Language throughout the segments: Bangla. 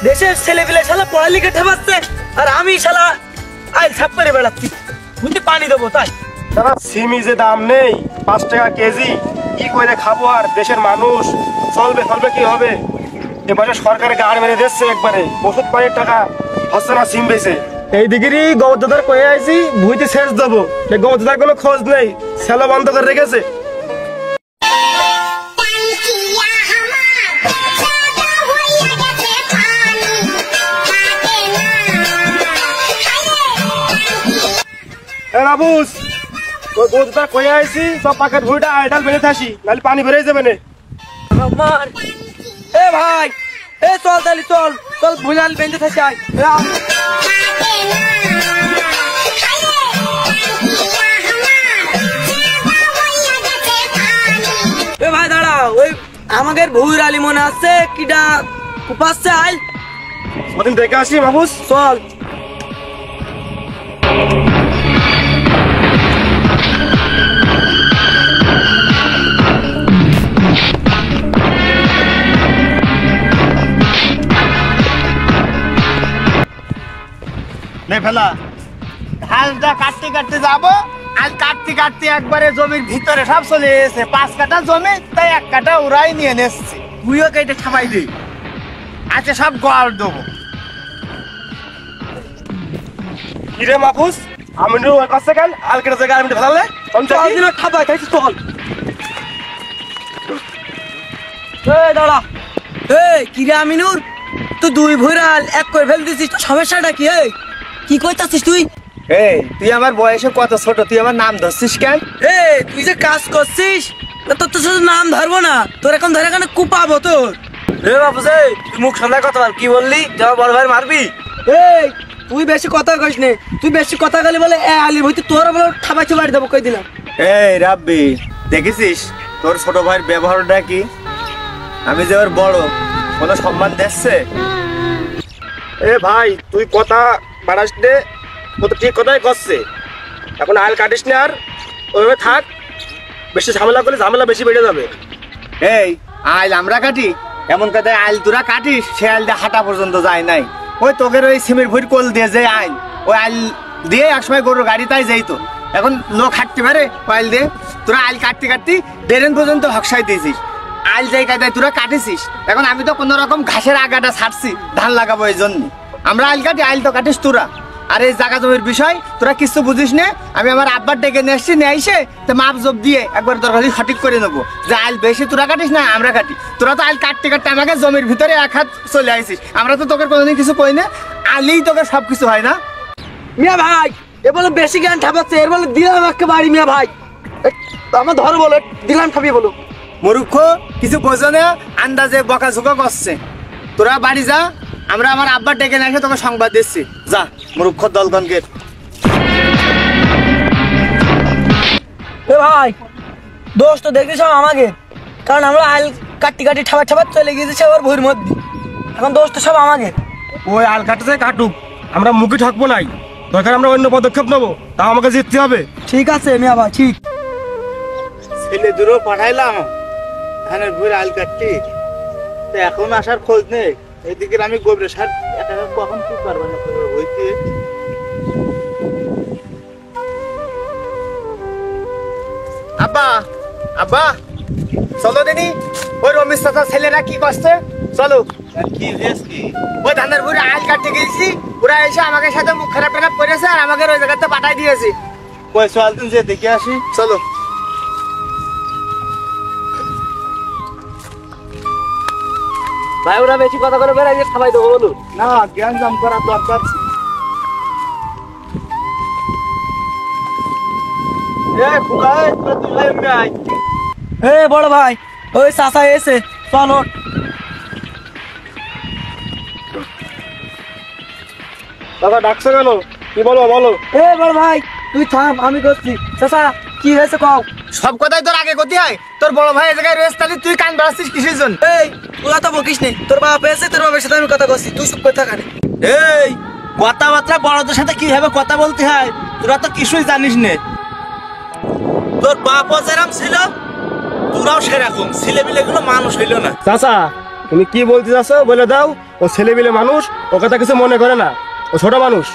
দেশের ছেলেপিলে শালা পড়ালেখা ঠেমাচ্ছে আর আমি শালা আইল ছাপ করে বেড়াচ্ছি। বুঝতে পানি দেবো তাই সিমি যে দাম নেই 5 টাকা কেজি, কি করে খাবো? আর দেশের মানুষ চলবে কি হবে? এবারে সরকার গাড় মেরে দিচ্ছে একবারে, ওষুধ পানির টাকা হচ্ছে না সিম বেছে। এই দিকেরই গবরদাদার কয়ে আইছি ভুইতে সেচ দেবো, গবরদাদার কোনো খোঁজ নেই, সেলো বন্ধ করে রেখেছে। বাবুস ওই গবরদাদার কয়ে আইছি সব পাকের ভুইটা আইডাল বেড়ে থাসি, নাহলে পানি বেড়ে যাবে না। আমার এ ভাই এ চল তালি চল চল ভুলাল বেঁধে থাকি আয়। এ ভাই দাঁড়া, ওই আমাদের ভুইর আলী মনে আছে কিটা কুপাচ্ছে আইল ওদিন দেখে আসি বাবুস চল। ফেলা ধানটা কাটতে কাটতে যাবো, আজ কাটতে কাটতে একবারে জমির ভিতরে সব চলে এসেছে। 5 কাঠা জমি, তাই 1 কাঠা ওরাই নিয়ে নেসছে। বুঝো কেটে খাবাই দিই, আচ্ছা সব গোয়াল দেবো। কিরে মাহফুজ আমি ওর কাছে গেল আলকের জায়গায় আমি ফেলালে খাবাই খাইছি চল। দাঁড়া কিরে আমিনুর, তুই 2 ভুইরাল 1 করে ফেল দিছিস, সমস্যাটা কি? কি কইতাছিস তুই? তুই আমার বয়সে কত ছোট, তুই আমার নাম ধরছিস কেন? তুই যে কাজ করছিস তোর তো শুধু নাম ধরবো না, তোর এখন ধরে এখানে কুপাবো তোর। তুই মুখ সামলায় কথা বল, কি বললি? যাও বড় ভাই মারবি? তুই বেশি কথা কইস নে, তুই বেশি কথা গেলে বলে আলির ভইতে তোর বলে ঠাবাইছে বাড়ি দেবো কই দিলাম। রাব্বি দেখেছিস তোর ছোট ভাইয়ের ব্যবহারটা কি? আমি যে ওর বড়, কোনো সম্মান দিচ্ছে? ভাই তুই কথা বাড়াস নে, ও তো ঠিক কথাই করছে। এখন আইল কাটিস না, আর ওইভাবে থাক, বেশি ঝামেলা করলে ঝামেলা বেশি বেড়ে যাবে। আইল আমরা কাটি, এমন কথায় আইল তোরা কাটিস, সে আইল দিয়ে হাঁটা পর্যন্ত যায় নাই। ওই তোকের ওই সিমের ভুঁড়ি কোল দিয়ে যে আইল, ওই আইল দিয়ে একসময় গরুর গাড়ি তাই যাইতো, এখন লোক হাঁটতে পারে আইল দিয়ে। তোরা আইল কাটতে কাটতে ডেরেন পর্যন্ত হকসাই দিয়েছিস, আইল যাই কাটায় তোরা কাটিছিস। এখন আমি তো কোনো রকম ঘাসের আগাটা ছাড়ছি ধান লাগাবো, এই জন্য আমরা আইল কাটি, আইল তো কাটিস তোরা। আর এই জায়গা জমির বিষয় তোরা কিছু বুঝিস না। আমি আমার আব্বার ডেকে নিয়ে এসছি, নিয়ে এসে তো মাপ জব দিয়ে একবার দরকারি সঠিক করে নেবো যে আইল বেশি তোরা কাটিস না আমরা কাটি। তোরা তো আইল কাটতে কাটতে আমাকে জমির ভিতরে 1 হাত চলে আসিস, আমরা তো তোকে কোনোদিন কিছু কই না, আইলেই তোকে সব কিছু হয় না। মিয়া ভাই এ বলে বেশি জ্ঞান ঠাপাচ্ছে, এর বলে দিলাম একটা বাড়ি। মিয়া ভাই আমার ধর বলে দিলাম ঠাপি বলো। মূর্খ কিছু বোঝো না, আন্দাজে বকাঝোকা করছে। তোরা বাড়ি যা, আমরা আমার আব্বার ডেকে নিয়ে এসে তোকে সংবাদ দিচ্ছি। যা মূর্খ দলগণকে। ভাই দোষ তো দেখেছ আমাকে, কারণ আমরা আইল কাটি কাটি ঠাবার ঠাবার চলে গিয়েছি আবার ভুঁড়ির মধ্যে, এখন দোষ তো সব আমাকে। ওই আল কাটতে কাটুক, আমরা মুখে ঠকবো নাই, দরকার আমরা অন্য পদক্ষেপ নেবো, তাও আমাকে জিততে হবে। ঠিক আছে মিয়া ভাই ঠিক। ছেলে দূরও পাঠাইলাম ধানের ভুঁড়ি আল কাটতে, তো এখন আসার খোঁজ নেই। এদিকে আমি গোবরে সার কখন কি পারবো না হইতে। আব্বা আব্বা চলো দিনি, ওই রমেশ চাচার ছেলেরা কি করছে, চলো। কি হয়েছে? ওই ধানের ভুঁড়ি আল কাটতে গেছি, ওরা এসে আমাকে সাথে মুখ খারাপ টারাপ করেছে, আর আমাকে ওই জায়গাতে পাঠাই দিয়েছে। ওই চল দিন যে দেখে আসি, চলো। ভাই ওরা বেশি কথা করে বেড়াই যে খাবাই দেবো বলুন না, জ্ঞান জাম করার দরকার। বড় ভাই ওই চাচা এসে চল। দাদা ডাকছো কেন? কি বলো বলো। বড় ভাই তুই থাম, আমি করছি। চাচা কি হয়েছে কও? সব কথাই তোর আগে গতি হয়, তোর বড় ভাই এই জায়গায় রয়েছে, তাহলে তুই কান বাড়াচ্ছিস কিসের জন্য? তোরা তো বকিস নেই, তোর বাপ এসে তোর বাবার সাথে আমি কথা করছি, তুই চুপ করে থাকা। কথাবার্তা বড়দের সাথে কিভাবে কথা বলতে হয় তোরা তো কিছুই জানিস না। তোর বাপও যেরকম ছিল তোরাও সেরকম, ছেলেপিলেগুলো মানুষ হইল না। চাচা তুমি কি বলতে চাচ্ছ বলে দাও। ও ছেলেপিলে মানুষ, ও কথা কিছু মনে করে না, ও ছোট মানুষ।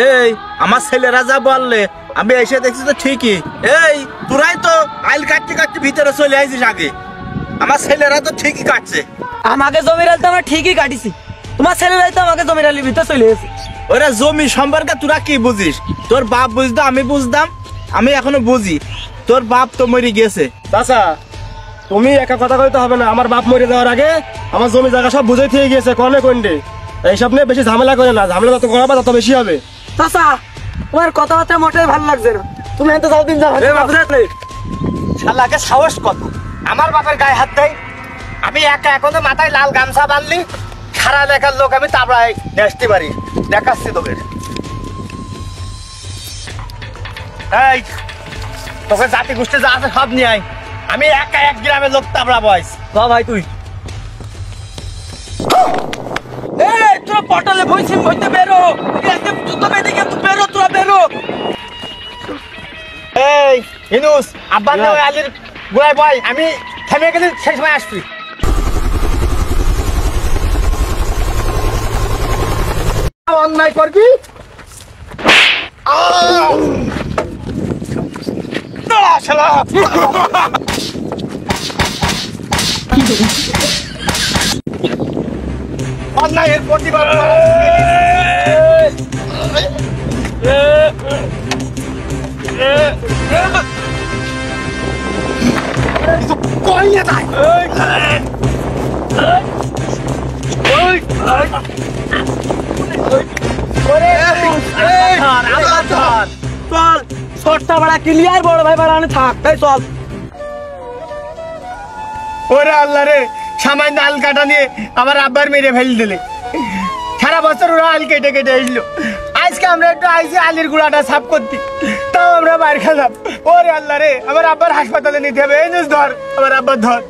এই আমার ছেলেরা যা বললে আমি এসে দেখছি তো ঠিকই। এই তোরাই তো আইল কাটতে কাটতে ভিতরে চলে আইছিস আগে। আমার ছেলেরা তো ঠিকই কাটছে। আমাকে জমির আল তো আমরা ঠিকই কাটিছি, তোমার ছেলেরাই তো আমাকে জমির আলির ভিতরে চলে এসেছে। ওরা জমি সম্পর্কে তোরা কি বুঝিস? তোর বাপ বুঝতো, আমি বুঝতাম, আমি এখনো বুঝি। তোর বাপ তো মরে গেছে। চাচা তুমি একা কথা কইতে হবে না, আমার বাপ মরে যাওয়ার আগে আমার জমি জায়গা সব বুঝাই থেকে গিয়েছে কনে কোনটে। এইসব নিয়ে বেশি ঝামেলা করে না, ঝামেলা যত করাবা তত বেশি হবে। চাচা তোমার কথাবার্তা মোটেই ভালো লাগছে না, তুমি এত যাও দিন যাও। শালাকে সাহস কত আমার বাপের গায়ে হাত দেয়। আমি একা এখনো মাথায় লাল গামছা বাঁধলি, সারা লেখার লোক আমি তাবড়ায় নেসতে পারি। দেখাচ্ছি তোকে। এই তোকে জাতি গোষ্ঠী যা আছে সব নিয়ে আয়। আমি একা এক গ্রামের লোক তাবড়া বয়স। ভাই তুই এই তোরা পটলে বইছিস, বইতে বেরো, একদম জুতো বেঁধে গিয়ে তুই বেরো, তোরা বেরো। এই ইনুস আব্বা না ওই আলির গোড়ায় বয়, আমি থেমে গেলে সেই সময় আসবি। অন্যায় করবি অন্যায়ের প্রতিবাদ চল ছোটটা বড়া ক্লিয়ার, বড় ভাই বাড়ানো থাক। এই চল। ওরে আল্লাহ রে, সামান্য আল কাটা নিয়ে আমার আব্বার মেরে ফেল দিলে। সারা বছর ওরা আল কেটে কেটে এসলো, আজকে আমরা একটু আইসি আলির গুঁড়াটা সাফ করতে, তাও আমরা বাইরে খেলাম। ওরে আল্লাহ রে, আমার আব্বার হাসপাতালে নিতে হবে। এই ধর আমার আব্বার ধর।